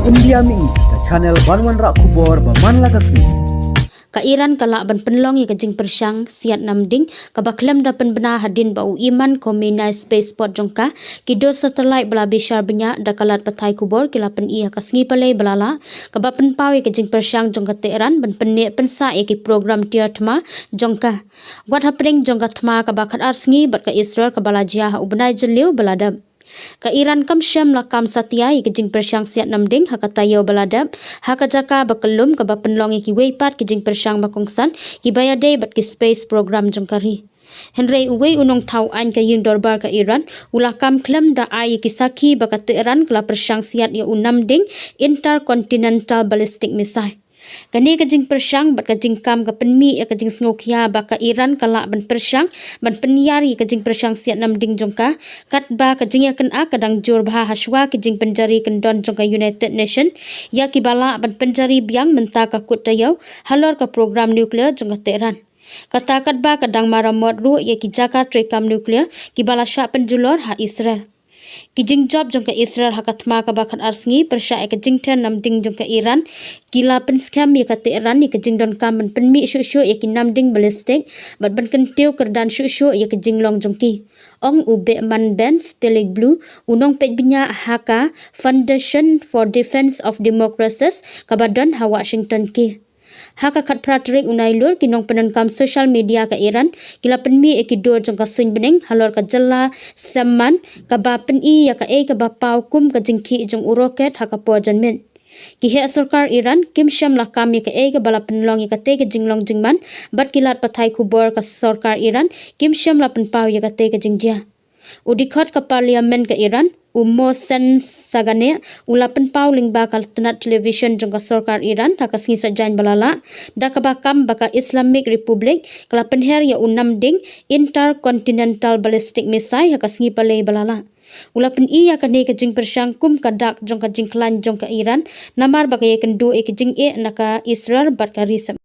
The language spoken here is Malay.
India mi ka channel Banwan Rak Kubor Baman Lagasni. Ka Iran kala ban penlong ya kajing persyang siat namding ka baklam da penbena hadin bau iman Khomeini spaceport jongka kido satellite bala bishar benya da kalat patai kubor kila pen iya kasngi palai balala ka ba pen pau ya kajing persyang jongka Tehran ban penne pensa ya ki program tia thma jongka what happening jongka thma ka ba khat arsngi bat ka Israel ka bala jia ubnai jeliu baladab ka Iran kam syam la kam satya i kejing persyang siat namding hakatayo baladab hakajaka bakalum ka bapenlong ki weipat kejing persyang bakongsan ki bayade bat ki space program jongkari Henry uwe unong tau an ka yung dorbar ka Iran ulah kam klem da ai ki sakhi bakat Iran kala persyang siat ya unamding intercontinental ballistic missile Kani kajing persyang bat kajing kam ka penmi ya kajing sngokia baka Iran kala ban persyang ban penyari kajing persyang siat namding jongka kat ba kajing ya kan a kadang jur bah haswa kajing penjari kendon jongka United Nation ya kibala ban penjari biang menta ka kut tayau halor ka program nuklear jongka Tehran katakat ba kadang maramot ru ya ki jaka trekam nuklear kibala sya penjulor ha Israel Kijing job jongka Israel hakatma ka bakat arsngi persya kajing ten namding jongka Iran kila pen scam ya kata Iran ya kajing don kamen penmi syu ya ki namding ballistic bat ban kentiu kerdan syu ya kajing long jongki ong ube man bens teleg blue unong pet binya haka Foundation for Defense of Democracies kabadon ha Washington ki Haka kat pratrik unai lur kinong penankam social media ka Iran kila penmi ekidor jongka suin beneng halor ka jalla samman ka ba peni ya ka ka ba pau kum ka jingki jong uroket haka po janmen ki he sarkar Iran kim sham la kam ya ka bala penlong ya ka te ka jinglong jingman bat kilat pathai kubor ka sarkar Iran kim sham la pen pau ya ka te ka jingjia udikot ka parliamen ka Iran Umosen sagane ulapan pauling bakal tenat television jongka sarkar Iran hakasngi sajan balala dakabakam baka Islamic Republic kala penher ya unamding intercontinental ballistic missile hakasngi palai balala ulapan iya kane kajing persyang kum kadak jongka jingklan jongka Iran namar baka ya kendu e kajing naka Israel bat ka risam